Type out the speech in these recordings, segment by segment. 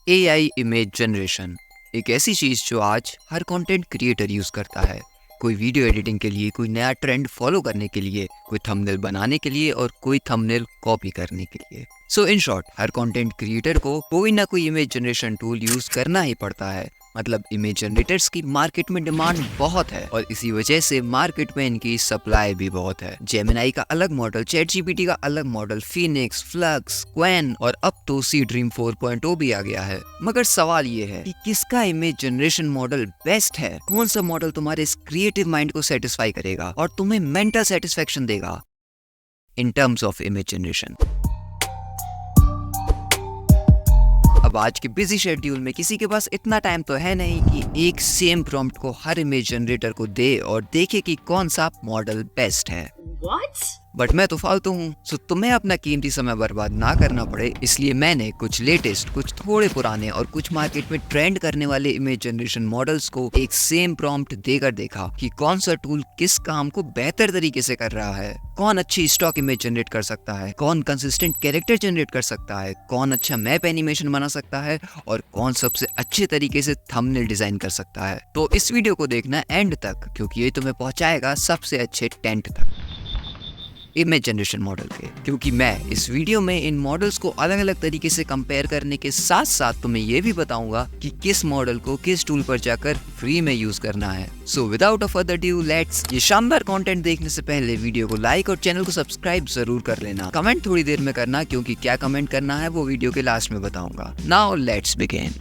AI image generation एक ऐसी चीज़ जो आज हर कंटेंट क्रिएटर यूज़ करता है। कोई वीडियो एडिटिंग के लिए, कोई नया ट्रेंड फॉलो करने के लिए, कोई थंबनेल बनाने के लिए और कोई थंबनेल कॉपी करने के लिए। सो इन शॉर्ट, हर कंटेंट क्रिएटर को कोई ना कोई इमेज जनरेशन टूल यूज़ करना ही पड़ता है। मतलब इमेज जनरेटर्स की मार्केट में डिमांड बहुत है और इसी वजह से मार्केट में इनकी सप्लाई भी बहुत है। जेमिनाई का अलग मॉडल, चैटजीपीटी का अलग मॉडल, फीनिक्स, फ्लक्स, क्वेन और अब तो सी ड्रीम 4.0 भी आ गया है। मगर सवाल ये है कि किसका इमेज जनरेशन मॉडल बेस्ट है? कौन सा मॉडल तुम्हारे इस क्रिएटिव माइंड को सेटिस्फाई करेगा और तुम्हें मेंटल सेटिस्फेक्शन देगा in terms of image generation. अब आज के बिजी शेड्यूल में किसी के पास इतना टाइम तो है नहीं कि एक सेम प्रॉम्प्ट को हर इमेज जनरेटर को दे और देखे कि कौन सा मॉडल बेस्ट है। What? बट मैं तो फालतू हूँ, सो तुम्हें अपना कीमती समय बर्बाद ना करना पड़े, इसलिए मैंने कुछ लेटेस्ट, कुछ थोड़े पुराने और कुछ मार्केट में ट्रेंड करने वाले इमेज जनरेशन मॉडल्स को एक सेम प्रॉम्प्ट देकर देखा कि कौन सा टूल किस काम को बेहतर तरीके से कर रहा है, कौन अच्छी स्टॉक इमेज जनरेट कर सकता है, कौन कंसिस्टेंट कैरेक्टर जनरेट कर सकता है, कौन अच्छा मैप एनिमेशन बना सकता है और कौन सबसे अच्छे तरीके से थंबनेल डिजाइन कर सकता है। तो इस वीडियो को देखना एंड तक, क्योंकि ये तुम्हें पहुंचाएगा सबसे अच्छे टेंट तक इमेज जनरेशन मॉडल के। क्योंकि मैं इस वीडियो में इन मॉडल्स को अलग अलग तरीके से कंपेयर करने के साथ साथ तुम्हें ये भी बताऊंगा कि किस मॉडल को किस टूल पर जाकर फ्री में यूज करना है। So without a further due, let's. ये शानदार कंटेंट देखने से पहले वीडियो को लाइक और चैनल को सब्सक्राइब जरूर कर लेना। कमेंट थोड़ी देर में करना, क्योंकि क्या कमेंट करना है वो वीडियो के लास्ट में बताऊंगा। Now let's begin.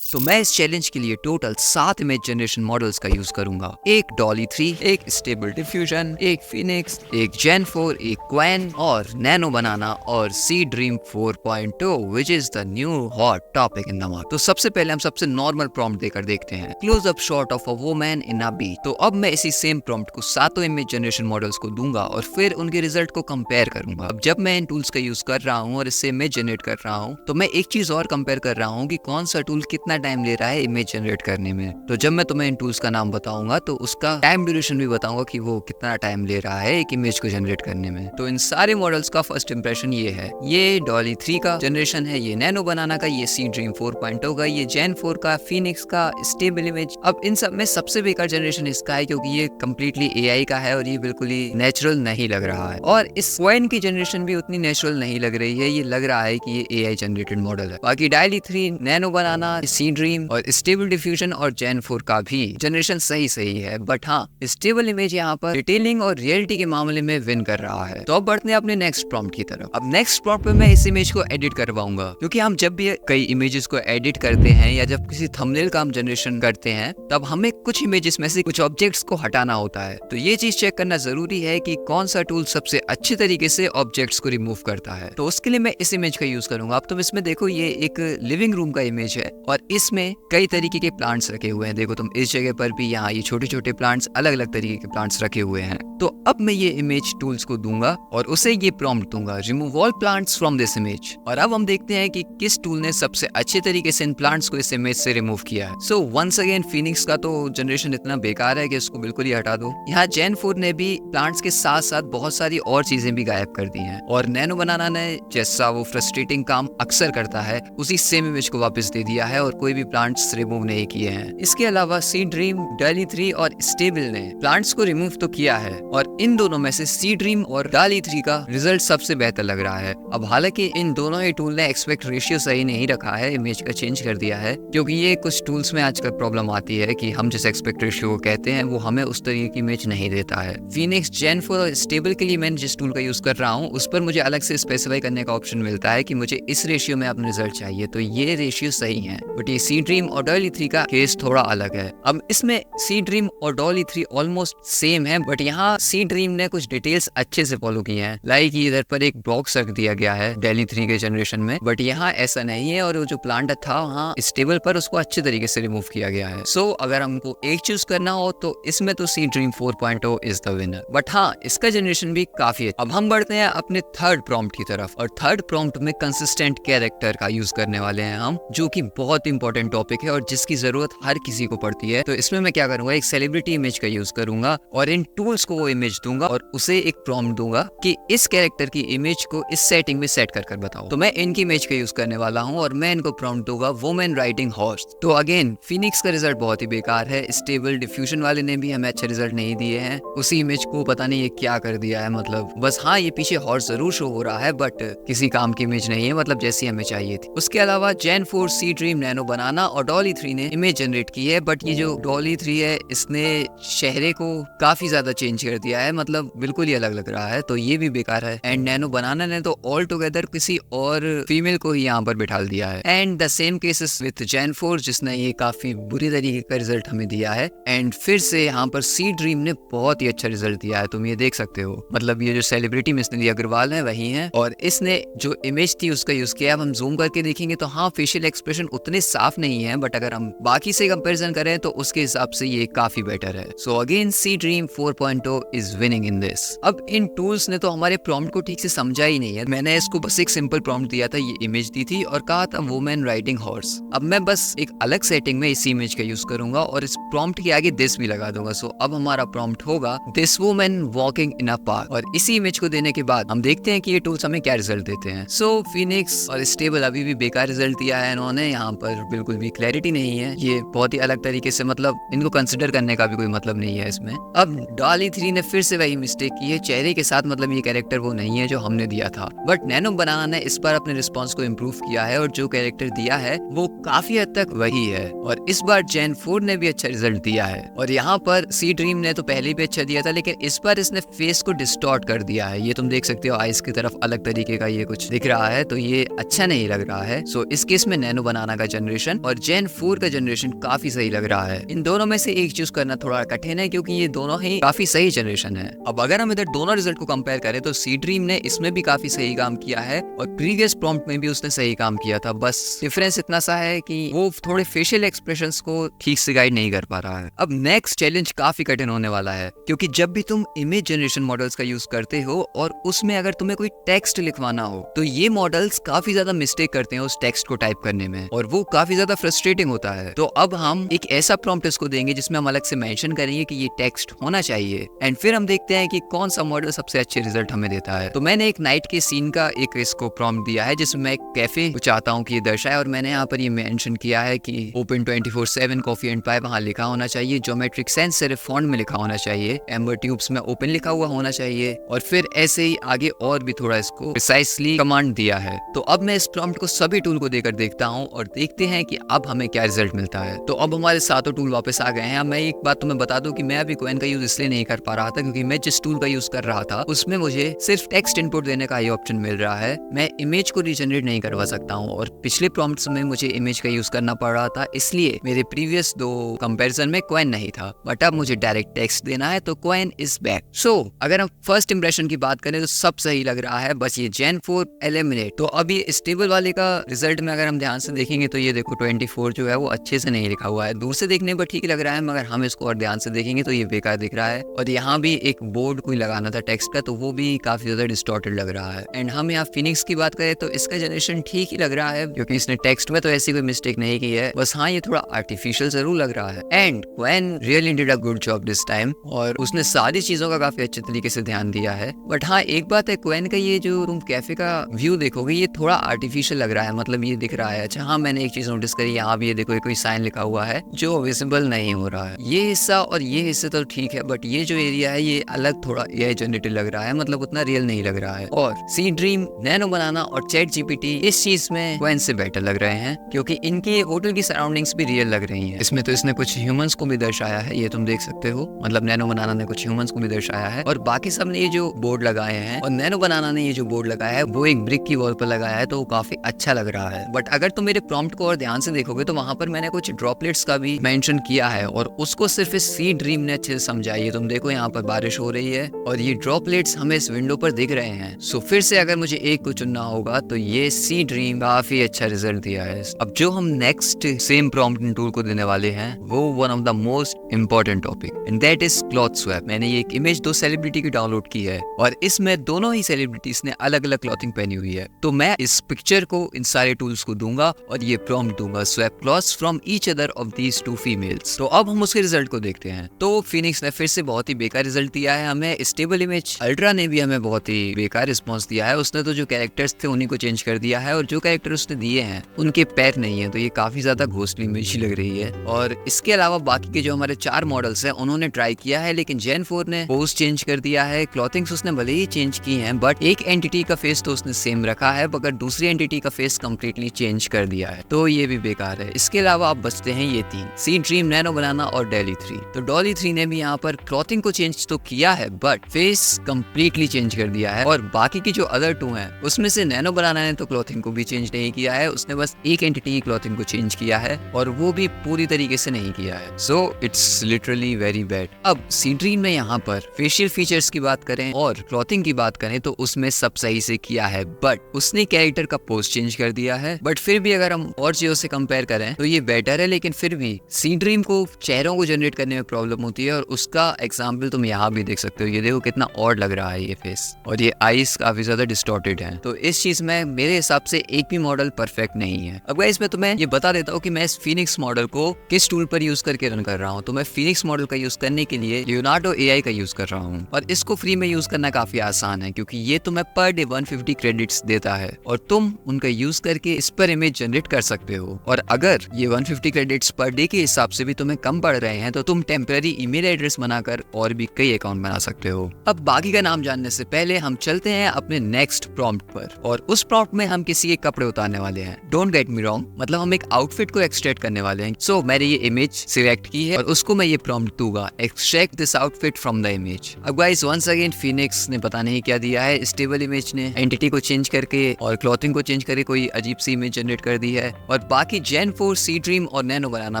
तो मैं इस चैलेंज के लिए टोटल 7 इमेज जनरेशन मॉडल्स का यूज करूंगा। एक डॉली 3, एक स्टेबल डिफ्यूजन, एक फिनिक्स, एक जेन 4, एक क्वेन और नैनो बनाना और Seedream 4.0 which is the new hot topic in the market. तो सबसे पहले हम सबसे नॉर्मल प्रॉम्प्ट देकर देखते हैं, close up shot of a woman in a beach. तो अब मैं इसी सेम प्रॉम्प्ट को सातों इमेज जनरेशन मॉडल्स को दूंगा और फिर उनके रिजल्ट को कंपेयर करूंगा। अब जब मैं इन टूल्स का यूज कर रहा हूँ और इससे इमेज जनरेट कर रहा हूँ, तो मैं एक चीज और कंपेयर कर रहा हूँ कि कौन सा टूल कितना टाइम ले रहा है इमेज जनरेट करने में। तो जब मैं तुम्हें इन टूल्स का नाम बताऊंगा तो उसका टाइम ड्यूरेशन भी बताऊंगा कि वो कितना टाइम ले रहा है एक इमेज को जनरेट करने में। तो इन सारे मॉडल्स का फर्स्ट इंप्रेशन ये है, ये डॉली 3 का जनरेशन है, ये नैनो बनाना का, ये सी ड्रीम 4.0 का, ये जेन 4 का, फिनिक्स का, स्टेबल इमेज। अब इन सब में सबसे बेकार जनरेशन इसका है, क्योंकि ये कम्प्लीटली एआई का है और ये बिल्कुल ही नेचुरल नहीं लग रहा है। और इस क्वेन की जनरेशन भी उतनी नेचुरल नहीं लग रही है, ये लग रहा है कि ये एआई जनरेटेड मॉडल है। बाकी डॉली 3, नैनो बनाना, सी ड्रीम और स्टेबल डिफ्यूजन और जेन 4 का भी जनरेशन सही है। बट हाँ, स्टेबल इमेज यहाँ पर डिटेलिंग और रियलिटी के मामले में विन कर रहा है। तो अब बढ़ते हैं अपने नेक्स्ट प्रॉम्प्ट की तरफ। अब नेक्स्ट प्रॉम्प्ट पे मैं इस इमेज को एडिट करवाऊंगा, क्योंकि हम जब भी कई इमेजेस को एडिट करते हैं या जब किसी थंबनेल का हम जनरेशन करते हैं, तब हमें कुछ इमेजेस में से कुछ ऑब्जेक्ट्स को हटाना होता है। तो ये चीज चेक करना जरूरी है कि कौन सा टूल सबसे अच्छे तरीके से ऑब्जेक्ट्स को रिमूव करता है। तो उसके लिए मैं इस इमेज का यूज करूंगा। अब तुम इसमें देखो, ये एक लिविंग रूम का इमेज है और इसमें कई तरीके के प्लांट्स रखे हुए हैं। देखो तुम इस जगह पर भी, यहाँ ये छोटे छोटे प्लांट्स, अलग अलग तरीके के प्लांट्स रखे हुए हैं। तो अब मैं ये इमेज टूल्स को दूंगा और उसे ये प्रॉम्प्ट दूंगा, remove all plants from this image. और अब हम देखते हैं कि किस टूल ने सबसे अच्छे तरीके से इन प्लांट्स को इस इमेज से रिमूव किया है। सो वंस अगेन, फिनिक्स का तो जनरेशन इतना बेकार है कि उसको बिल्कुल ही हटा दो। यहाँ जेन 4 ने भी प्लांट्स के साथ साथ बहुत सारी और चीजें भी गायब कर दी हैं। और नैनो बनाना ने, जैसा वो फ्रस्ट्रेटिंग काम अक्सर करता है, उसी सेम इमेज को वापस दे दिया है और कोई भी प्लांट्स रिमूव नहीं किए हैं। इसके अलावा सी ड्रीम, डॉली 3 और स्टेबल ने प्लांट्स को रिमूव तो किया है और इन दोनों में से सी ड्रीम और डॉली 3 का रिजल्ट सबसे बेहतर लग रहा है। अब हालांकि इन दोनों ही टूल ने एक्सपेक्ट रेशियो सही नहीं रखा है, इमेज का चेंज कर दिया है, क्योंकि ये कुछ टूल्स में आजकल प्रॉब्लम आती है कि हम जिस एक्सपेक्ट रेशियो को कहते हैं वो हमें उस तरीके की इमेज नहीं देता है। फिनिक्स, जेन 4 और स्टेबल के लिए मैं जिस टूल का यूज कर रहा हूँ उस पर मुझे अलग से स्पेसिफाई करने का ऑप्शन मिलता है कि मुझे इस रेशियो में अपने रिजल्ट चाहिए, तो ये रेशियो सही है। बट ये सी ड्रीम और डॉली 3 का केस थोड़ा अलग है। अब इसमें सी ड्रीम और डॉली 3 ऑलमोस्ट सेम है, बट यहाँ सी ड्रीम ने कुछ डिटेल्स अच्छे से फॉलो किए हैं। लाइक इधर पर एक बॉक्स रख दिया गया है डॉली 3 के जनरेशन में, बट यहाँ ऐसा नहीं है और वो जो प्लांट था वहाँ स्टेबल पर उसको अच्छे तरीके से रिमूव किया गया है। सो अगर हमको एक चूज करना हो तो इसमें तो Seedream 4.0 is the winner. But हाँ, इसका जनरेशन भी काफी है। अब हम बढ़ते हैं अपने थर्ड प्रॉम्प्ट की तरफ और थर्ड प्रॉम्प्ट में कंसिस्टेंट कैरेक्टर का यूज करने वाले हैं हम, जो कि बहुत इंपॉर्टेंट इंपॉर्टेंट टॉपिक है और जिसकी जरूरत हर किसी को पड़ती है। तो इसमें मैं क्या करूंगा, एक सेलिब्रिटी इमेज का यूज करूंगा और इन टूल्स को वो इमेज दूंगा और उसे एक प्रॉम्प्ट दूंगा कि इस कैरेक्टर की इमेज को इस सेटिंग में सेट कर बताओ। तो मैं इनकी इमेज का यूज करने वाला हूँ और मैं इनको प्रॉम्प्ट दूंगा वुमेन राइडिंग हॉर्स। तो अगेन फिनिक्स का रिजल्ट बहुत ही बेकार है। स्टेबल डिफ्यूजन वाले ने भी हमें अच्छे रिजल्ट नहीं दिए हैं। उसी इमेज को पता नहीं ये क्या कर दिया है, मतलब बस हाँ ये पीछे हॉर्स जरूर शो हो रहा है बट किसी काम की इमेज नहीं है, मतलब जैसी हमें चाहिए थी। उसके अलावा जेन 4 सी ड्रीम नैनो बनाना और डॉली 3 ने इमेज जनरेट की है, बट ये जो डॉली 3 है इसने चेहरे को काफी ज्यादा चेंज कर दिया है, मतलब बिल्कुल ही अलग लग रहा है, तो ये भी बेकार है। एंड नैनो बनाना ने तो ऑल टुगेदर किसी और फीमेल को ही यहाँ पर बिठा दिया है। And the same cases with Gen 4 जिसने ये काफी बुरी तरीके का रिजल्ट हमें दिया है। एंड फिर से यहाँ पर सी ड्रीम ने बहुत ही अच्छा रिजल्ट दिया है, तुम ये देख सकते हो। मतलब ये जो सेलिब्रिटी मिसनरी अग्रवाल है वही है और इसने जो इमेज थी उसका यूज किया। अब हम जूम करके देखेंगे तो हाँ फेशियल एक्सप्रेशन उतने साफ नहीं है, बट अगर हम बाकी से कंपैरिजन करें तो उसके हिसाब से ये काफी बेटर है। So again Seedream 4.0 is winning in this. अब इन टूल्स ने तो हमारे प्रॉम्प्ट को ठीक से समझा ही नहीं है। मैंने इसको बस एक सिंपल प्रॉम्प्ट दिया था, ये इमेज दी थी और कहा था वुमेन राइडिंग हॉर्स। अब मैं बस एक अलग सेटिंग में इसी इमेज का यूज करूंगा और इस प्रॉम्प्ट के आगे दिस भी लगा दूंगा। सो अब हमारा प्रॉम्प्ट होगा this women walking in a park और इसी इमेज को देने के बाद हम देखते हैं कि ये टूल्स हमें क्या रिजल्ट देते हैं। सो फिनिक्स और स्टेबल अभी भी बेकार रिजल्ट दिया है इन्होंने, यहाँ पर बिल्कुल भी क्लैरिटी नहीं है। ये बहुत ही अलग तरीके से, मतलब इनको कंसिडर करने का भी कोई मतलब नहीं है इसमें। अब डॉली 3 ने फिर से वही मिस्टेक की है चेहरे के साथ, मतलब ये कैरेक्टर वो नहीं है जो हमने दिया था। बट नैनो बनाना ने इस बार अपने रिस्पॉन्स को इम्प्रूव किया है और जो कैरेक्टर दिया है वो काफी हद तक वही है और इस बार जेन 4 ने भी अच्छा रिजल्ट दिया है। और यहाँ पर सी ड्रीम ने तो पहले भी अच्छा दिया था, लेकिन इस बार इसने फेस को डिस्टॉर्ट कर दिया है। ये तुम देख सकते हो आइज की तरफ अलग तरीके का ये कुछ दिख रहा है, तो ये अच्छा नहीं लग रहा है। सो इस केस में नैनो बनाना का जनरेशन और जेन 4 का जनरेशन काफी सही लग रहा है। इन दोनों में से एक चूज करना थोड़ा कठिन है क्योंकि ये दोनों ही काफी सही जनरेशन है। अब अगर हम इधर दोनों रिजल्ट को कंपेयर करें तो सी ड्रीम ने इसमें भी काफी सही काम किया है और प्रीवियस प्रॉम्प्ट में भी उसने सही काम किया था। बस डिफरेंस इतना सा है कि वो थोड़े फेशियल एक्सप्रेशंस को ठीक से गाइड नहीं कर पा रहा है। अब नेक्स्ट चैलेंज काफी कठिन होने वाला है क्योंकि जब भी तुम इमेज जनरेशन मॉडल्स का यूज करते हो और उसमें अगर तुम्हें कोई टेक्स्ट लिखवाना हो तो ये मॉडल्स काफी ज्यादा मिस्टेक करते हैं उस टेक्स्ट को टाइप करने में और वो काफी ज्यादा फ्रस्ट्रेटिंग होता है। तो अब हम एक ऐसा प्रॉम्प्ट इसको देंगे जिसमें हम अलग से मेंशन करेंगे कि ये टेक्स्ट होना चाहिए एंड फिर हम देखते हैं कि कौन सा मॉडल सबसे अच्छे रिजल्ट हमें देता है। तो मैंने एक नाइट के सीन का एक इसको प्रॉम्प्ट दिया है जिसमें मैं एक कैफे चाहता हूँ कि ये दर्शाए और मैंने यहाँ पर ये मेंशन किया है कि ओपन 24/7 कॉफी एंड पाई वहाँ लिखा होना चाहिए, ज्योमेट्रिक सेंस सेरिफ फॉन्ट में लिखा होना चाहिए, एम्बर ट्यूब्स में ओपन लिखा हुआ होना चाहिए और फिर ऐसे ही आगे और भी थोड़ा इसको प्रिसाइसली कमांड दिया है। तो अब मैं इस प्रॉम्प्ट को सभी टूल को देकर देखता हूँ और देखते हैं कि अब हमें क्या रिजल्ट मिलता है। तो अब हमारे सातों टूल वापस आ गए हैं। अब मैं एक बात तुम्हें बता दूं कि मैं अभी क्वेन का यूज इसलिए नहीं कर पा रहा था क्योंकि मैं जिस टूल का यूज कर रहा था उसमें मुझे सिर्फ टेक्स्ट इनपुट देने का ये ऑप्शन मिल रहा है, मैं इमेज को रीजनरेट नहीं करवा सकता हूँ और पिछले प्रॉम्प्ट्स में मुझे इमेज का यूज करना पड़ रहा था, इसलिए मेरे प्रीवियस दो कंपैरिजन में क्वेन नहीं था। बट अब मुझे डायरेक्ट टेक्स्ट देना है तो क्वेन इज बैक। सो अगर हम फर्स्ट इंप्रेशन की बात करें तो सब सही लग रहा है, बस ये जेन 4 एलिमिनेट। तो अब ये स्टेबल वाले का रिजल्ट में अगर हम ध्यान से देखेंगे तो ये देखो 24 जो है वो अच्छे से नहीं लिखा हुआ है, दूर से देखने पर ठीक लग रहा है मगर हम इसको और ध्यान से देखेंगे तो ये बेकार दिख रहा है। और यहाँ भी एक बोर्ड कोई लगाना था टेक्स्ट का तो वो भी काफी ज्यादा डिस्टॉर्टेड लग रहा है। एंड हम यहाँ फिनिक्स की बात करें तो इसका जनरेशन ठीक ही लग रहा है क्योंकि इसने टेक्स्ट में तो ऐसी कोई मिस्टेक नहीं की है, बस हाँ ये थोड़ा आर्टिफिशियल जरूर लग रहा है। And Qwen really did a good job this time और उसने सारी चीजों का काफी अच्छे तरीके से ध्यान दिया है। बट हाँ एक बात है, क्वेन का ये जो तुम कैफे का व्यू देखोगे ये थोड़ा आर्टिफिशियल लग रहा है, मतलब ये दिख रहा है। अच्छा हाँ मैंने एक चीज नोटिस करी, यहाँ भी ये देखो कोई साइन लिखा हुआ है जो विजिबल नहीं हो रहा है। ये हिस्सा और ये हिस्से तो ठीक है बट ये जो एरिया है ये अलग थोड़ा एआई जनरेटेड लग रहा है, मतलब उतना रियल नहीं लग रहा है। और सी ड्रीम, नैनो बनाना और चैट जीपीटी इस चीज में क्वेन से बेटर लग रहे हैं क्योंकि इनकी होटल की सराउंडिंग्स भी रियल लग रही हैं। इसमें तो इसने कुछ ह्यूमंस को भी दर्शाया है, ये तुम देख सकते हो, मतलब नैनो बनाना ने कुछ ह्यूमंस को भी दर्शाया है और बाकी सब ने ये जो बोर्ड लगाए हैं और नैनो बनाना ने ये जो बोर्ड लगाया है वो एक ब्रिक की वॉल पर लगाया है तो वो काफी अच्छा लग रहा है। बट अगर तुम मेरे प्रॉम्प्ट को और ध्यान से देखोगे तो वहां पर मैंने कुछ ड्रॉपलेट्स का भी मेंशन किया है और उसको सिर्फ इस सी ड्रीम ने अच्छे से समझा। ये तुम देखो यहाँ पर बारिश हो रही है और ये ड्रॉपलेट्स हमें इस विंडो पर दिख रहे हैं। सो फिर से अगर मुझे एक को चुनना होगा तो ये सी ड्रीम काफी अच्छा रिजल्ट दिया है। अब जो हम नेक्स्ट सेम प्रॉम्प्ट टूल को देने वाले हैं वो one of the most important topic and that is cloth swap. मैंने ये एक इमेज दो सेलिब्रिटी की डाउनलोड की है और इसमें दोनों ही सेलिब्रिटीज ने अलग अलग क्लॉथिंग पहनी हुई है। तो मैं इस पिक्चर को इन सारे टूल्स को दूंगा और ये प्रॉम्प्ट प्रॉम्प्ट दूंगा swap clothes from each other of these two females. तो अब हम उसके रिजल्ट को देखते हैं। तो फिनिक्स ने फिर से बहुत ही बेकार रिजल्ट दिया है हमें। स्टेबल इमेज अल्ट्रा ने भी हमें बहुत ही बेकार रिस्पॉन्स दिया है। उसने तो जो कैरेक्टर्स थे उन्हीं को चेंज कर दिया है और जो कैरेक्टर उसने दिए हैं उनके पैर नहीं है, तो ये काफी ज्यादा घोस्टली इमेज लग रही है। और इसके अलावा बाकी के जो हमारे 4 मॉडल्स हैं उन्होंने ट्राई किया है, लेकिन जेन 4 ने पोज चेंज कर दिया है। क्लॉथिंग्स उसने भले ही चेंज की हैं, बट एक एंटिटी का फेस तो उसने सेम रखा है, मगर दूसरी एंटिटी का फेस कंप्लीटली चेंज कर दिया है, तो ये भी बेकार है। इसके अलावा आप बचते हैं ये 3, सी ड्रीम, नैनो बनाना और डॉली 3। तो डॉली 3 ने भी यहाँ पर क्लॉथिंग को चेंज तो किया है, बट फेस कंप्लीटली चेंज कर दिया है। और बाकी की जो अदर 2 हैं उसमें से नैनो बनाना ने तो क्लॉथिंग को भी चेंज नहीं किया है, उसने बस एक एंटिटी की क्लॉथिंग को चेंज किया है और वो भी पूरी तरीके से नहीं किया है। So it's literally very bad. अब सी ड्रीम में यहाँ पर फेशियल फीचर्स की बात करें और क्लॉथिंग की बात करें तो उसमें सब सही से किया है, बट उसने कैरेक्टर का पोज चेंज कर दिया है। बट फिर भी अगर हम और चीजों से कंपेयर करें तो ये बेटर है, लेकिन फिर भी सी ड्रीम को चेहरों को जनरेट करने में प्रॉब्लम होती है और उसका एग्जाम्पल तुम यहाँ भी देख सकते हो। ये देखो कितना ऑड लग रहा है ये फेस, और ये आईज काफी ज्यादा डिस्टॉर्टेड है। तो इस चीज में मेरे हिसाब से एक भी मॉडल परफेक्ट नहीं है। अब गाइस मैं तुम्हें ये बता देता हूँ कि मैं इस फिनिक्स मॉडल को किस टूल पर यूज करके रन कर रहा हूँ। तो मैं फिनिक्स मॉडल का यूज करने के लिए लियोनार्डो एआई का यूज कर रहा हूँ, और इसको फ्री में यूज करना काफी आसान है क्योंकि ये तुम्हें पर डे 150 क्रेडिट्स देता है और तुम उनका यूज करके इस पर इमेज जनरेट कर सकते हो। और अगर ये 150 क्रेडिट्स पर डे के हिसाब से भी तुम्हें कम पड़ रहे हैं तो तुम टेम्पररी ईमेल एड्रेस बनाकर और भी कई अकाउंट बना सकते हो। अब बाकी का नाम जानने से पहले हम चलते हैं अपने नेक्स्ट प्रॉम्प्ट पर, और उस प्रॉम्प्ट में हम किसी एक कपड़े उतारने वाले हैं। डोंट गेट मी रॉन्ग, मतलब हम एक आउटफिट को एक्सट्रैक्ट करने वाले हैं। सो मैंने ये इमेज सिलेक्ट की है और उसको मैं ये प्रॉम्प्ट दूंगा, extract this outfit from the image. अब गाइस वंस अगेन फिनिक्स ने पता नहीं क्या दिया है, स्टेबल इमेज ने एंटिटी को चेंज करके और क्लॉथिंग को चेंज करके कोई अजीब सी इमेज जनरेट कर दी है। और बाकी जेन 4, सी ड्रीम और नैनो बनाना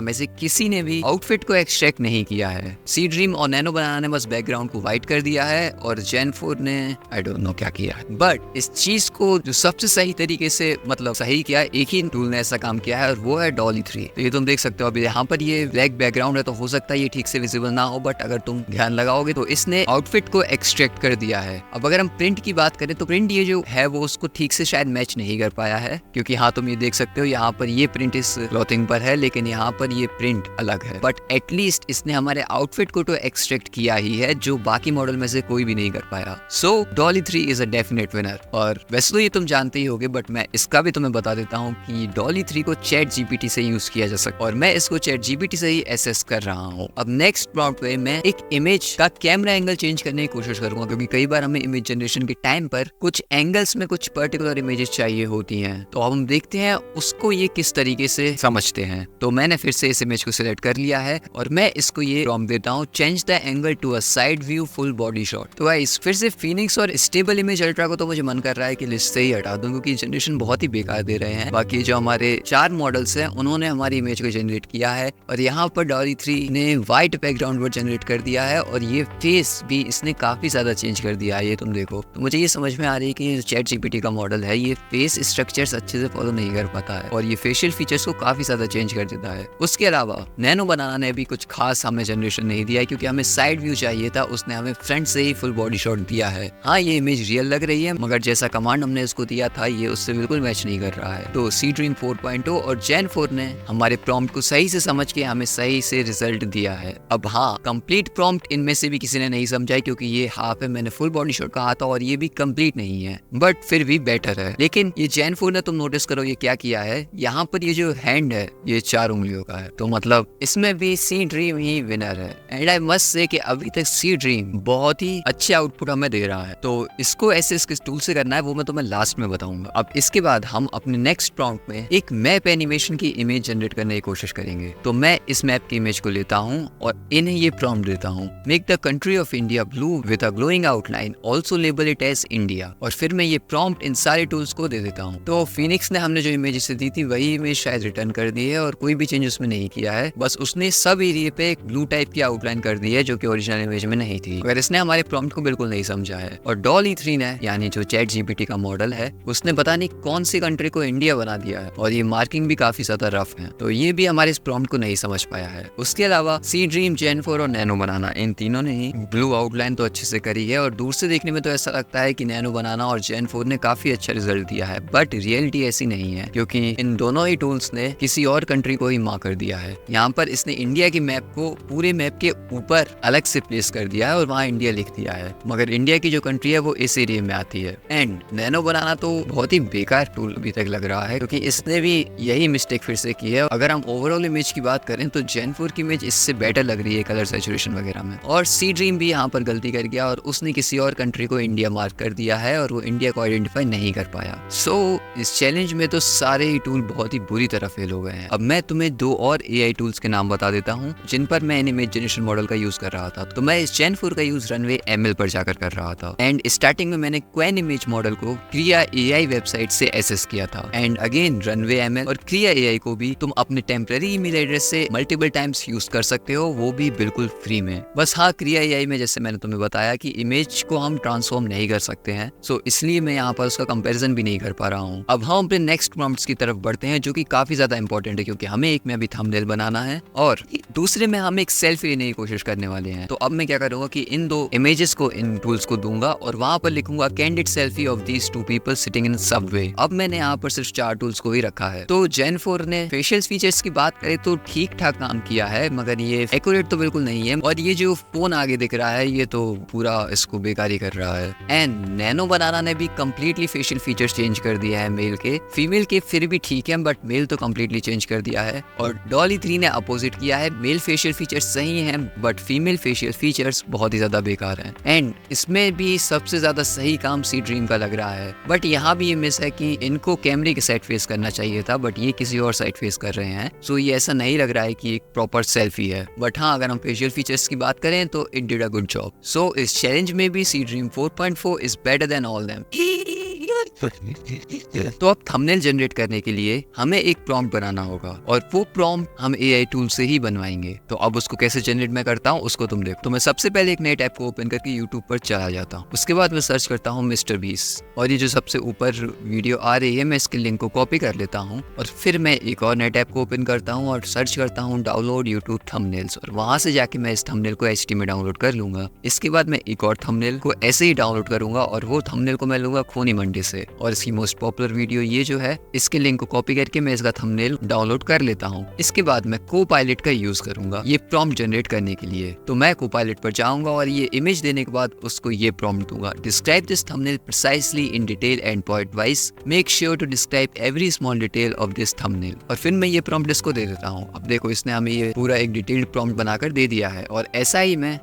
में से किसी ने भी आउटफिट को एक्सट्रैक्ट नहीं किया है। सी ड्रीम और नैनो बनाना ने बस बैकग्राउंड को व्हाइट कर दिया है और जेन 4 ने आई डोंट नो क्या किया है। बट इस चीज को जो सबसे सही तरीके से मतलब सही किया, एक ही टूल ने ऐसा काम किया है और वो है डॉली 3। तो ये तुम देख सकते हो अभी यहाँ पर ये ब्लैक बैकग्राउंड है, तो हो सकता है ये ठीक से विजिबल ना हो, बट अगर तुम ध्यान लगाओगे तो इसने आउटफिट को एक्सट्रैक्ट कर दिया है। अब अगर हम प्रिंट की बात करें तो प्रिंट ये जो है वो उसको ठीक से शायद मैच नहीं कर पाया है, क्योंकि हाँ तुम ये देख सकते हो यहाँ पर ये प्रिंट इस क्लॉथिंग पर है लेकिन यहाँ पर ये प्रिंट अलग है। बट एटलीस्ट इसने हमारे आउटफिट को तो एक्सट्रैक्ट किया ही है, जो बाकी मॉडल में से कोई भी नहीं कर पाया। So DALL-E 3 is a definite winner. और वैसे तो ये तुम जानते ही होगे, बट मैं इसका भी तुम्हें बता देता हूँ कि डॉली 3 को चैट जीपीटी से यूज किया जा सकता है और मैं इसको चैट जीपीटी से ही एसेस कर रहा हूँ। अब नेक्स्ट प्रॉम्प्ट पे मैं एक इमेज का कैमरा एंगल चेंज करने की कोशिश करूंगा, क्योंकि कई बार हमें इमेज जनरेशन के टाइम पर कुछ एंगल्स में कुछ पर्टिकुलर इमेजेस चाहिए होती हैं। तो अब हम देखते हैं उसको ये किस तरीके से समझते हैं। तो मैंने फिर से इस इमेज को सिलेक्ट कर लिया है और मैं इसको ये प्रॉम्प्ट देता हूँ, change the angle to a side view full body shot. तो गाइस फिर से फिनिक्स और स्टेबल इमेज अल्ट्रा को तो मुझे मन कर रहा है कि लिस्ट से ही हटा दूं, क्योंकि जनरेशन बहुत ही बेकार दे रहे हैं। बाकी जो हमारे 4 मॉडल्स हैं उन्होंने हमारी इमेज को जनरेट किया है और यहाँ पर डॉली 3 ने व्हाइट बैकग्राउंड पर जनरेट कर दिया है और ये फेस भी इसने काफी ज्यादा चेंज कर दिया है। ये तुम देखो, तो मुझे ये समझ में आ रही है कि चैट जीपीटी का मॉडल है, ये फेस स्ट्रक्चर्स अच्छे से फॉलो नहीं कर पाता है और ये फेशियल फीचर्स को काफी ज्यादा चेंज कर देता है। उसके अलावा नैनो बनाना ने भी कुछ खास हमें जनरेशन नहीं दिया है, क्योंकि हमें साइड व्यू चाहिए था, उसने हमें फ्रंट से ही फुल बॉडी शॉट दिया है। हाँ ये इमेज रियल लग रही है, मगर जैसा कमांड हमने इसको दिया था ये उससे बिल्कुल मैच नहीं कर रहा है। तो सी ड्रीम 4.0 और जेन 4 ने हमारे प्रॉम्प्ट को सही से समझ के हमें सही से रिजल्ट दिया है। अब हाँ, कंप्लीट प्रॉम्प्ट इनमें से भी किसी ने नहीं समझा, क्योंकि ये हाफ है, मैंने फुल बॉडी शॉट कहा था और ये भी कंप्लीट नहीं है, बट फिर भी बेटर है। लेकिन ये जेन 4 ने तुम नोटिस करो ये क्या किया है, यहाँ पर ये जो हैंड है ये 4 उंगलियों का है, तो मतलब इसमें भी सी ड्रीम ही विनर है। एंड आई मस्ट से कि अभी तक सी ड्रीम बहुत ही अच्छे आउटपुट हमें दे रहा है। तो इसको ऐसे किस टूल से करना है वो मैं तुम्हें लास्ट में बताऊंगा। अब इसके बाद हम अपने नेक्स्ट प्रॉम्प्ट में एक मैप एनिमेशन की इमेज जनरेट करने की कोशिश करेंगे। तो मैं इस मैप की इमेज को लेता हूँ और इन्हें ये प्रॉम्प्ट देता हूँ, make the country of India blue with a glowing outline, also label it as India. और फिर मैं ये प्रॉम्प्ट इन सारे टूल्स को दे देता हूँ। तो फिनिक्स ने हमने जो इमेज इसे दी थी वही इमेज शायद रिटर्न कर दी है और कोई भी चेंज उसमें नहीं किया है, बस उसने सब एरिया पे एक ब्लू टाइप की आउटलाइन कर दी है जो कि ओरिजिनल इमेज में नहीं थी। अगर इसने हमारे प्रॉम्प्ट को बिल्कुल नहीं समझा है। और डॉली 3 ने, यानी जो चैट जीपीटी का मॉडल है, उसने पता नहीं कौन सी कंट्री को इंडिया बना दिया है और ये मार्किंग भी काफी ज्यादा रफ है, तो ये भी हमारे इस प्रॉम्प्ट को नहीं समझ पाया है। उसके अलावा सी ड्रीम, जेन 4 और नैनो बनाना, इन तीनों ने ही ब्लू आउटलाइन तो अच्छे से करी है और दूर से देखने में तो ऐसा लगता है कि नैनो बनाना और जेन 4 ने काफी अच्छा रिजल्ट दिया है, बट रियलिटी ऐसी नहीं है, क्योंकि इन दोनों दोनों ही टूल्स ने किसी और कंट्री को ही मार्क कर दिया है। यहाँ पर इसने इंडिया की मैप को पूरे मैप के ऊपर अलग से प्लेस कर दिया है और वहाँ इंडिया लिख दिया है, मगर इंडिया की जो कंट्री है वो इस एरिया में आती है। एंड नैनो बनाना तो बहुत ही बेकार टूल अभी तक लग रहा है, क्योंकि इसने भी यही मिस्टेक फिर से की है। अगर हम ओवरऑल इमेज की बात करें तो जेन 4 की इमेज इससे बेटर लग रही है कलर सैचुरेशन वगैरह में। और सी ड्रीम भी यहाँ पर गलती कर गया और उसने किसी और कंट्री को इंडिया मार्क कर दिया है और वो इंडिया को आइडेंटिफाई नहीं कर पाया। सो इस चैलेंज में तो सारे ही टूल बहुत ही बुरी तरह फेल हो गए हैं। अब मैं तुम्हें दो और एआई टूल्स के नाम बता देता हूँ जिन पर मैं इमेज जनरेशन मॉडल का यूज कर रहा था। तो मैं इस जेन 4 का यूज रनवे ML पर जाकर कर रहा था। एंड स्टार्टिंग में मैंने क्वेन इमेज मॉडल को क्रिया AI वेबसाइट से एसेस किया था। एंड अगेन रनवे ML और क्रिया AI को भी तुम अपने टेम्पररी ईमेल एड्रेस से मल्टीपल टाइम्स यूज कर सकते हो, वो भी बिल्कुल फ्री में। बस हाँ, क्रिया AI में जैसे मैंने तुम्हें बताया कि इमेज को हम ट्रांसफॉर्म नहीं कर सकते हैं, सो इसलिए मैं यहाँ पर उसका कंपैरिजन भी नहीं कर पा रहा हूँ। अब हम अपने नेक्स्ट प्रॉम्प्ट्स की तरफ बढ़ते हैं, जो कि काफी ज्यादा इंपॉर्टेंट है, क्योंकि हमें एक में अभी थंबनेल बनाना है और दूसरे में हम एक सेल्फी लेने की कोशिश करने वाले हैं। तो अब मैं क्या करूंगा कि इन दो इमेजेस को इन टूल्स को दूंगा और वहां पर लिखूंगा candid selfie of these two people sitting in Subway. अब मैंने यहाँ पर सिर्फ 4 टूल्स को ही रखा है। तो जेन 4 ने फेशियल फीचर्स की बात करें तो ठीक ठाक काम किया है, मगर ये एक्यूरेट तो बिल्कुल नहीं है। और ये जो फोन आगे दिख रहा है ये तो पूरा इसको बेकारी कर रहा है। एंड नैनो बनाना ने भी कम्प्लीटली फेशियल फीचर्स चेंज कर दिया है मेल के। फीमेल के फिर भी ठीक है, बट मेल तो कम्प्लीटली चेंज कर दिया है। और डॉली 3 ने अपोजिट किया है, मेल फेशियल फीचर्स सही हैं बट फीमेल फेशियल फीचर्स बहुत ही ज्यादा बेकार हैं। एंड इसमें भी सबसे ज्यादा सही काम सी ड्रीम का लग रहा है, बट यहाँ भी ये मिस है कि इनको कैमरे के साइड फेस करना चाहिए था, बट ये किसी और साइड फेस कर रहे हैं। सो ये ऐसा नहीं लग रहा है कि एक प्रॉपर सेल्फी है। बट हाँ, अगर हम फेशियल फीचर्स की बात करें तो it did a good job. So इस चैलेंज में भी Seedream 4.4 is better than all them. तो अब थंबनेल जनरेट करने के लिए हमें एक प्रॉम्प्ट बनाना होगा और वो प्रॉम्प्ट हम AI टूल से ही बनवाएंगे। तो अब उसको कैसे जनरेट मैं करता हूँ उसको तुम देखो। तो मैं सबसे पहले एक नए टैब को ओपन करके YouTube पर चला जाता हूँ। उसके बाद मैं सर्च करता हूँ मिस्टर बीस्ट और ये जो सबसे ऊपर वीडियो आ रही है मैं इसके लिंक को कॉपी कर लेता हूँ और फिर मैं एक और नए टैब को ओपन करता हूँ और सर्च करता हूँ डाउनलोड यूट्यूब थंबनेल्स और वहां से जाके मैं इस थंबनेल को HT में डाउनलोड कर लूंगा। इसके बाद मैं एक और थंबनेल को ऐसे ही डाउनलोड करूंगा और वो थंबनेल को मैं लूंगा खूनी मंडी से और इसकी मोस्ट पॉपुलर वीडियो ये जो है इसके लिंक को कॉपी करके मैं इसका थंबनेल डाउनलोड कर लेता हूँ। इसके बाद मैं कोपायलट का यूज करूंगा ये प्रॉम्प्ट जनरेट करने के लिए। तो मैं कोपायलट पर जाऊंगा और ये इमेज देने के बाद उसको ये प्रॉम्प्ट दूंगा, describe this thumbnail precisely in detail and point wise, make sure to describe every small detail of this thumbnail. और फिर मैं ये प्रॉम्प्ट इसको दे देता हूँ। अब देखो इसने हमें ये पूरा एक डिटेल्ड प्रॉम्प्ट बनाकर दे दिया है और ऐसा ही मैं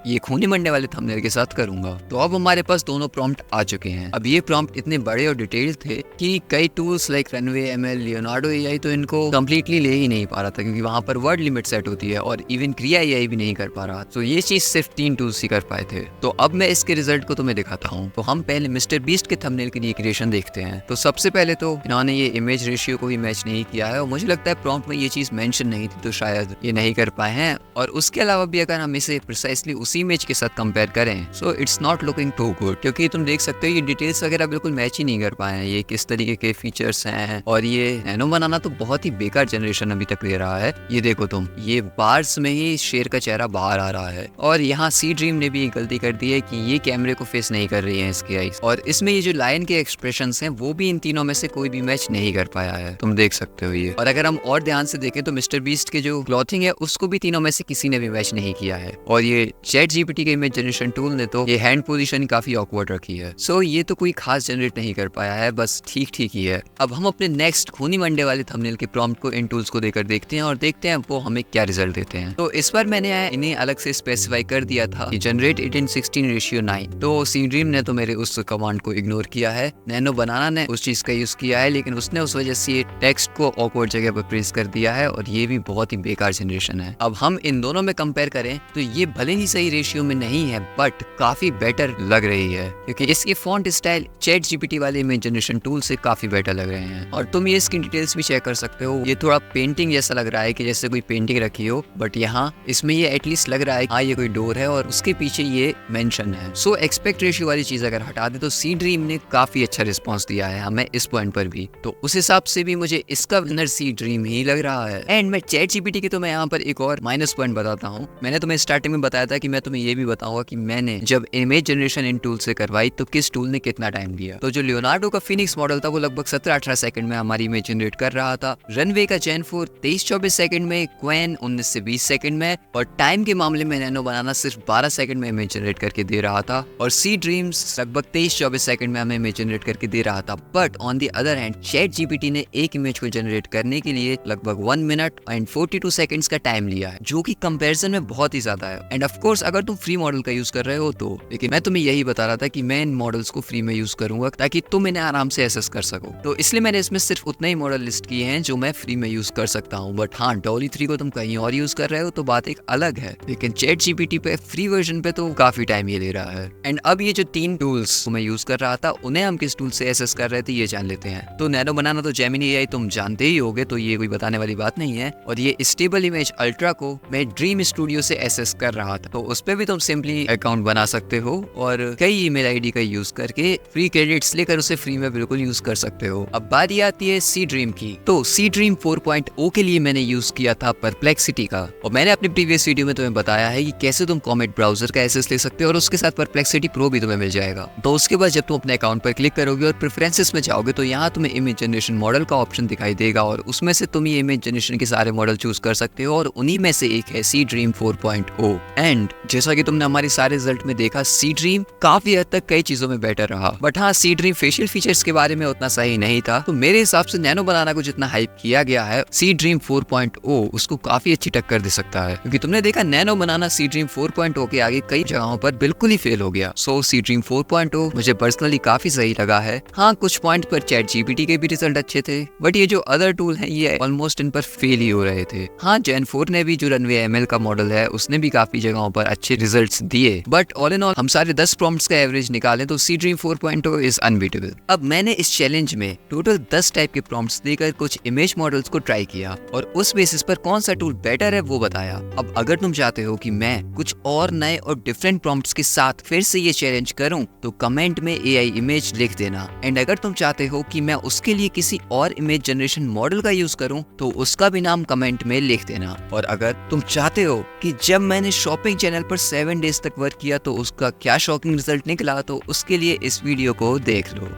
ये खूनी मंडे वाले थंबनेल के साथ करूंगा। तो अब हमारे पास दोनों प्रॉम्प्ट आ चुके हैं। अब ये प्रॉम्प्ट इतने बड़े और डिटेल्ड थे कि कई tools like runway ML, Leonardo AI तो इनको कम्प्लीटली ले ही नहीं पा रहा था, क्योंकि वहां पर वर्ड लिमिट सेट होती है और इवन क्रिया AI भी नहीं कर पा रहा। तो ये चीज सिर्फ 3 टूल्स ही कर पाए थे। तो अब मैं इसके रिजल्ट को तुम्हें दिखाता हूँ। तो हम पहले मिस्टर बीस्ट के थंबनेल के लिए क्रिएशन देखते हैं। तो सबसे पहले तो इन्होंने ये इमेज रेशियो को भी मैच नहीं किया है और मुझे लगता है प्रॉम्प्ट में ये चीज मेंशन नहीं थी, तो शायद ये नहीं कर पाए हैं। और उसके अलावा भी अगर हम इसे प्रिसाइसली उसी इमेज के साथ कंपेयर करें so it's not looking too good, क्योंकि तुम देख सकते हो ये डिटेल्स वगैरह बिल्कुल मैच ही नहीं कर पाए हैं। ये किस तरीके के फीचर्स हैं और ये नैनो बनाना तो बहुत ही बेकार जनरेशन अभी तक ले रहा है। ये देखो तुम, ये बार्स में ही शेर का चेहरा बाहर आ रहा है और यहाँ सी ड्रीम ने भी एक गलती कर दी है कि ये कैमरे को फेस नहीं कर रही है इसकी आईज। और इसमें ये जो लायन के एक्सप्रेशंस हैं वो भी इन तीनों में से कोई भी मैच नहीं कर पाया है, तुम देख सकते हो ये। और अगर हम और ध्यान से देखें तो मिस्टर बीस्ट के जो क्लॉथिंग है उसको भी तीनों में से किसी ने भी मैच नहीं किया है। और ये चैट GPT के इमेज जनरेशन टूल ने तो ये हैंड पोजीशन काफी ऑकवर्ड रखी है। सो ये तो कोई खास जनरेट नहीं कर पाया है, बस ठीक ठीक ही है। अब हम अपने नेक्स्ट खूनी मंडे वाले थंबनेल के प्रॉम्प्ट को इन टूल्स को देकर देखते हैं और देखते हैं वो हमें क्या रिजल्ट देते हैं। तो इस बार मैंने इन्हें अलग से स्पेसिफाई कर दिया था जनरेट इट इन 16:9। तो सी ड्रीम ने तो मेरे उस कमांड को इग्नोर किया है, नैनो बनाना ने उस चीज का यूज किया है, लेकिन उसने उस वजह से ये टेक्स्ट को ऑकवर्ड जगह पर प्रेस कर दिया है और ये भी बहुत ही बेकार जनरेशन है। अब हम इन दोनों में कंपेयर करें तो ये भले ही सही रेशियो में नहीं है बट काफी बेटर लग रही है, क्योंकि इसके फॉन्ट स्टाइल चैट GPT वाले इमेज जनरेशन टूल से काफी बेटर लग रहे हैं। और तुम ये इसकी डिटेल्स भी चेक कर सकते हो, ये थोड़ा पेंटिंग जैसा लग रहा है कि जैसे कोई पेंटिंग रखी हो, बट यहाँ इसमें ये एटलीस्ट लग रहा है हाँ ये कोई डोर है और उसके पीछे ये मेंशन है। सो एक्सपेक्ट रेशियो वाली चीज अगर हटा दे तो सी ड्रीम ने काफी अच्छा रिस्पॉन्स दिया है हमें इस पॉइंट पर भी। तो उस हिसाब से भी मुझे इसका विनर सी ड्रीम ही लग रहा है। एंड मैं चैट GPT के तो मैं यहाँ पर एक और माइनस पॉइंट बताता हूँ। मैंने तुम्हें स्टार्टिंग में बताया था कि मैं तुम्हें ये भी बताऊंगा कि मैंने जब इमेज जनरेशन इन टूल से करवाई तो किस टूल ने कितना टाइम लिया। तो जो लियोनार्डो का फिनिक्स मॉडल था वो लगभग 17-18 सेकंड में हमारी इमेज जनरेट कर रहा था। रनवे का जेन 4 23-24 सेकंड में, क्वेन 19 से 20 सेकंड में, और टाइम के मामले में नैनो बनाना सिर्फ 12 सेकंड में इमेज जनरेट करके दे रहा था। और सी ड्रीम्स लगभग 23-24 सेकंड में हमें इमेज जनरेट करके दे रहा था। But on the other hand chat GPT ने एक इमेज को जनरेट करने के लिए लगभग 1 मिनट एंड 42 सेकंड्स का टाइम लिया है, जो कि कंपैरिजन में बहुत ही ज्यादा है। एंड ऑफ कोर्स अगर तुम फ्री मॉडल का यूज कर रहे हो तो, लेकिन मैं तुम्हें यही बता रहा था कि मैं इन मॉडल्स को फ्री में यूज करूंगा ताकि तुम इन्हें आराम से एसेस कर सको। तो इसलिए मैंने इसमें सिर्फ उतने ही मॉडल लिस्ट किए हैं जो मैं फ्री में यूज कर सकता हूँ। बट हाँ, डॉली 3 को तुम कहीं और यूज कर रहे हो तो बात एक अलग है, लेकिन चैट जीपीटी पे फ्री वर्जन पे तो काफी टाइम ये ले रहा है। एंड अब ये जो 3 टूल्स मैं यूज कर रहा था उन्हें हम किस टूल से एसेस कर रहे थे ये जान लेते हैं। तो नैनो बनाना तो जेमिनी एआई तुम जानते ही होगे, तो ये कोई बताने वाली बात नहीं है। और ये स्टेबल इमेज अल्ट्रा को मैं ड्रीम स्टूडियो से एसेस कर रहा था, तो उस पे भी तुम सिंपली अकाउंट बना सकते हो और कई ईमेल आईडी का यूज करके फ्री क्रेडिट्स लेकर उसे फ्री में बिल्कुल यूज कर सकते हो। अब बारी आती है सी ड्रीम की। तो सी ड्रीम 4.0 के लिए मैंने यूज किया था परप्लेक्सिटी का, और मैंने अपनी प्रीवियस वीडियो में तुम्हें बताया है कि कैसे तुम कॉमेट ब्राउजर का एसेस ले सकते हो और उसके साथ परप्लेक्सिटी प्रो भी तुम्हें मिल जाएगा। तो उसके बाद जब तुम अपने अकाउंट पर क्लिक करोगे और प्रेफरेंसेस में जाओगे तो यहाँ तुम्हें इमेज जनरेशन मॉडल का ऑप्शन दिखाई देगा, और उसमें से तुम ये इमेज जनरेशन के सारे मॉडल चूज कर सकते हो, और उन्हीं में से एक है सी ड्रीम 4.0। एंड जैसा कि तुमने हमारे सारे रिजल्ट में देखा, सी ड्रीम काफी हद तक कई चीजों में बेटर रहा। बट हाँ, सी ड्रीम फेशियल फीचर्स के बारे में उतना सही नहीं था। तो मेरे हिसाब से नैनो बनाना को जितना हाइप किया गया है, सी ड्रीम 4.0 उसको काफी अच्छी टक्कर दे सकता है, क्योंकि तुमने देखा नैनो बनाना सी ड्रीम 4.0 के आगे कई जगहों पर बिल्कुल ही फेल हो गया। सो सी ड्रीम 4.0 मुझे पर्सनली काफी सही लगा है। हाँ, कुछ पॉइंट पर चैट जीपीटी के भी रिजल्ट अच्छे थे, बट ये जो अदर टूल है ये ऑलमोस्ट इन पर फेल ही हो रहे थे। हाँ, जेन 4 ने भी, जो रनवे एमएल का मॉडल है, उसने भी काफी जगहों पर अच्छे रिजल्ट्स दिए। बट ऑल इन ऑल हम सारे 10 प्रॉम्प्ट्स का एवरेज निकालें तो सी ड्रीम 4.0 इज अनबीटेबल। अब मैंने इस चैलेंज में टोटल 10 टाइप के प्रॉम्प्ट्स देकर कुछ इमेज मॉडल्स को ट्राई किया और उस बेसिस पर कौन सा टूल बेटर है वो बताया। अब अगर तुम चाहते हो कि मैं कुछ और नए और डिफरेंट प्रॉम्प्ट्स के साथ फिर से ये चैलेंज करूं तो कमेंट में एआई इमेज लिख देना। एंड अगर तुम चाहते हो कि मैं उसके लिए किसी और इमेज जनरेशन मॉडल का यूज करूं तो उसका भी नाम कमेंट में लिख देना। और अगर तुम चाहते हो कि जब मैंने शॉपिंग चैनल पर 7 डेज तक वर्क किया तो उसका क्या शॉकिंग रिजल्ट निकला, तो उसके लिए इस वीडियो को देख लो।